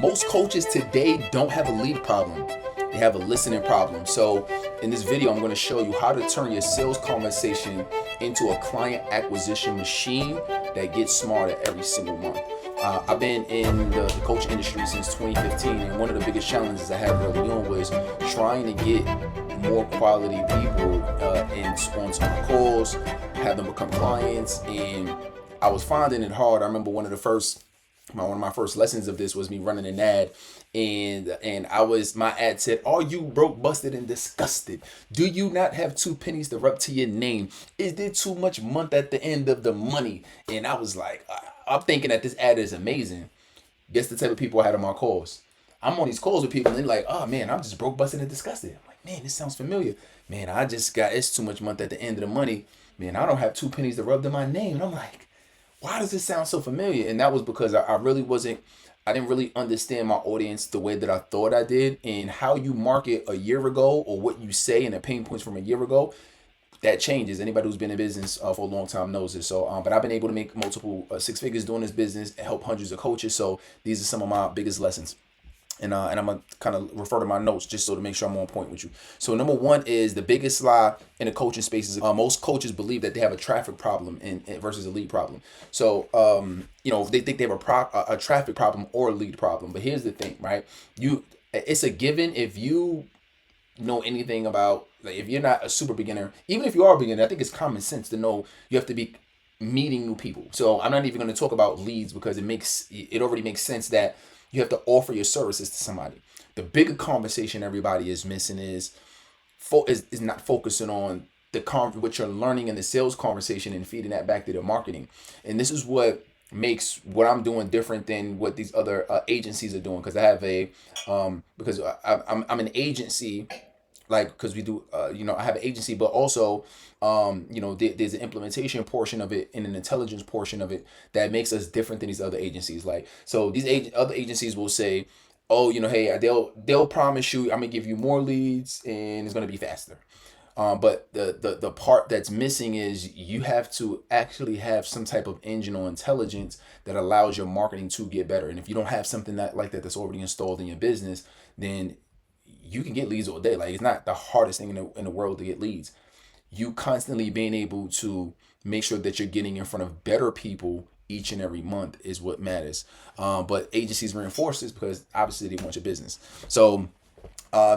Most coaches today don't have a lead problem. They have a listening problem. So in this video, I'm going to show you how to turn your sales conversation into a client acquisition machine that gets smarter every single month. I've been in the coaching industry since 2015, and one of the biggest challenges I had early on was trying to get more quality people onto my calls, have them become clients, and I was finding it hard. I remember one of my first lessons of this was me running an ad, and my ad said, "Are you broke, busted, and disgusted? Do you not have 2 pennies to rub to your name? Is there too much month at the end of the money?" And I was like, I'm thinking that this ad is amazing. Guess the type of people I had on my calls. I'm on these calls with people and they're like, "Oh man, I'm just broke, busted, and disgusted." I'm like, "Man, this sounds familiar. Man, it's too much month at the end of the money. Man, I don't have 2 pennies to rub to my name." And I'm like, why does this sound so familiar? And that was because I didn't really understand my audience the way that I thought I did, and how you market a year ago or what you say and the pain points from a year ago, that changes. Anybody who's been in business for a long time knows this. So, but I've been able to make multiple 6 figures doing this business and help hundreds of coaches. So these are some of my biggest lessons. And I'm going to kind of refer to my notes just so to make sure I'm on point with you. So number one is the biggest lie in the coaching space is most coaches believe that they have a traffic problem versus a lead problem. So, they think they have a traffic problem or a lead problem. But here's the thing, right? It's a given if you know anything about, like, if you're not a super beginner, even if you are a beginner, I think it's common sense to know you have to be meeting new people. So I'm not even going to talk about leads because it already makes sense that you have to offer your services to somebody. The bigger conversation everybody is missing is not focusing on what you're learning in the sales conversation and feeding that back to their marketing. And this is what makes what I'm doing different than what these other agencies are doing. Because I have I'm an agency. Like, because we do, I have an agency, but also, there's an implementation portion of it and an intelligence portion of it that makes us different than these other agencies. Like, so these other agencies will say, "Oh, hey, they'll promise you I'm gonna give you more leads and it's gonna be faster." But the part that's missing is you have to actually have some type of engine or intelligence that allows your marketing to get better. And if you don't have something that's already installed in your business, then you can get leads all day. Like, it's not the hardest thing in the world to get leads. You constantly being able to make sure that you're getting in front of better people each and every month is what matters. But agencies reinforce this because obviously they want your business. So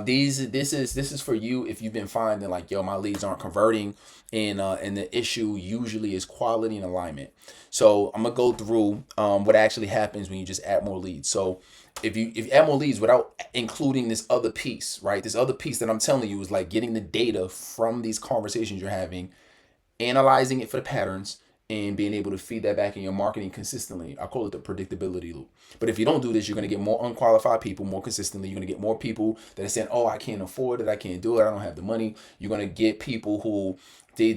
this is for you if you've been finding like, yo, my leads aren't converting, and the issue usually is quality and alignment. So I'm gonna go through what actually happens when you just add more leads. So if you add more leads without including this other piece, right? This other piece that I'm telling you is like getting the data from these conversations you're having, analyzing it for the patterns, and being able to feed that back in your marketing consistently. I call it the predictability loop. But if you don't do this, you're going to get more unqualified people more consistently. You're going to get more people that are saying, "Oh, I can't afford it. I can't do it. I don't have the money." You're going to get people who they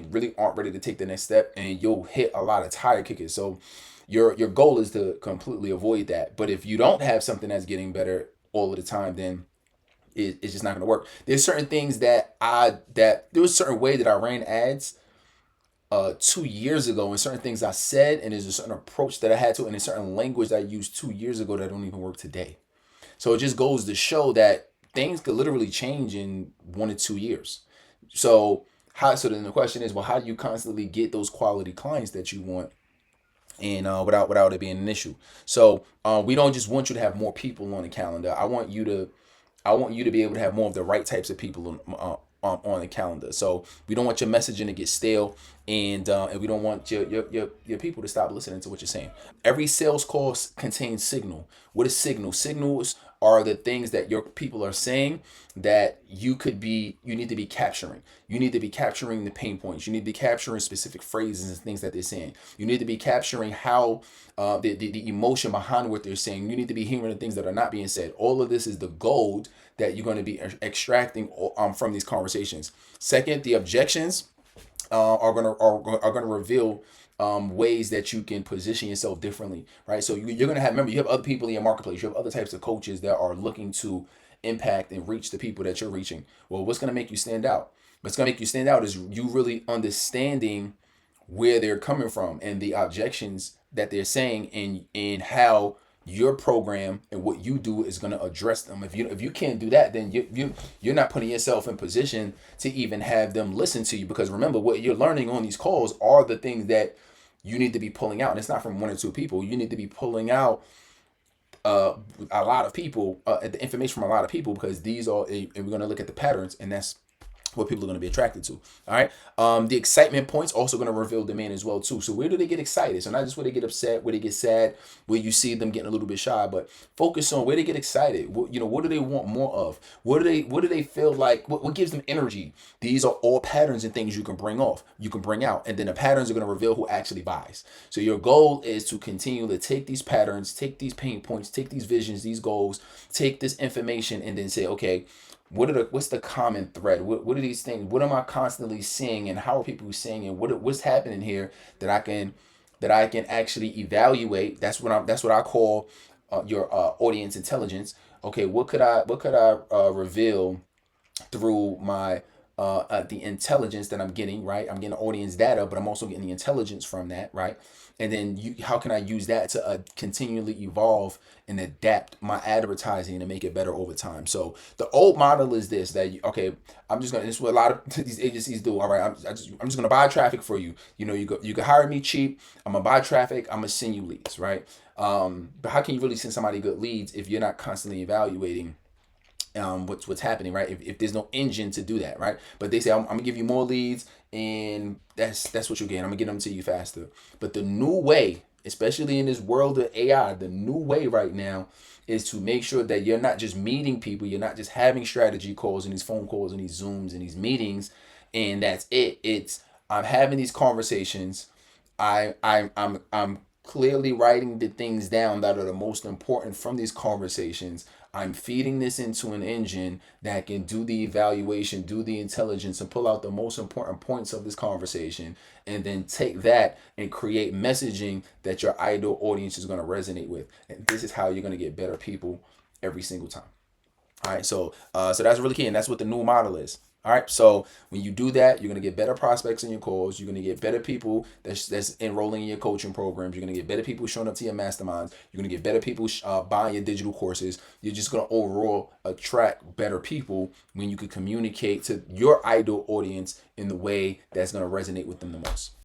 really aren't ready to take the next step, and you'll hit a lot of tire kickers. So your goal is to completely avoid that. But if you don't have something that's getting better all of the time, then it's just not going to work. There's certain things there was a certain way that I ran ads 2 years ago, and certain things I said, and there's a certain approach that I had to, and a certain language that I used 2 years ago that don't even work today. So it just goes to show that things could literally change in 1 or 2 years. So then the question is, well, how do you constantly get those quality clients that you want, and without it being an issue? So we don't just want you to have more people on the calendar. I want you to be able to have more of the right types of people on the calendar. So we don't want your messaging to get stale, and we don't want your people to stop listening to what you're saying. Every sales call contains signal. What is signal? Signals are the things that your people are saying that you need to be capturing. You need to be capturing the pain points. You need to be capturing specific phrases and things that they're saying. You need to be capturing how the emotion behind what they're saying. You need to be hearing the things that are not being said. All of this is the gold that you're going to be extracting from these conversations. Second, the objections are going to reveal ways that you can position yourself differently, right? So you're going to remember, you have other people in your marketplace. You have other types of coaches that are looking to impact and reach the people that you're reaching. Well, what's going to make you stand out? What's going to make you stand out is you really understanding where they're coming from and the objections that they're saying, and how your program and what you do is going to address them. If you can't do that, then you're not putting yourself in position to even have them listen to you, because remember, what you're learning on these calls are the things that you need to be pulling out. And it's not from one or two people. You need to be pulling out a lot of people, the information from a lot of people, because these are and we're going to look at the patterns, and that's what people are going to be attracted to. All right. The excitement points also going to reveal demand as well too. So where do they get excited? So not just where they get upset, where they get sad, where you see them getting a little bit shy, but focus on where they get excited. What do they want more of? What do they feel like? What gives them energy? These are all patterns and things you can bring out, and then the patterns are going to reveal who actually buys. So your goal is to continue to take these patterns, take these pain points, take these visions, these goals, take this information, and then say, okay, what's the common thread? What are these things? What am I constantly seeing, and how are people seeing it? What's happening here that I can actually evaluate? That's what I call your audience intelligence. Okay, what could I reveal through my the intelligence that I'm getting, right? I'm getting audience data, but I'm also getting the intelligence from that, right? And then how can I use that to continually evolve and adapt my advertising and make it better over time? So the old model is this: that okay, this is what a lot of these agencies do. All right, I'm just gonna buy traffic for you. You can hire me cheap. I'm gonna buy traffic. I'm gonna send you leads, right? But how can you really send somebody good leads if you're not constantly evaluating what's happening, right? If there's no engine to do that, right? But they say I'm gonna give you more leads, and that's what you're getting. I'm gonna get them to you faster. But the new way, especially in this world of AI, the new way right now is to make sure that you're not just meeting people, you're not just having strategy calls and these phone calls and these Zooms and these meetings, and that's it. It's I'm having these conversations. I'm clearly writing the things down that are the most important from these conversations. I'm feeding this into an engine that can do the evaluation, do the intelligence, and pull out the most important points of this conversation, and then take that and create messaging that your ideal audience is going to resonate with. And this is how you're going to get better people every single time. All right, so that's really key, and that's what the new model is. All right, so when you do that, you're gonna get better prospects in your calls. You're gonna get better people that's enrolling in your coaching programs. You're gonna get better people showing up to your masterminds. You're gonna get better people buying your digital courses. You're just gonna overall attract better people when you can communicate to your ideal audience in the way that's gonna resonate with them the most.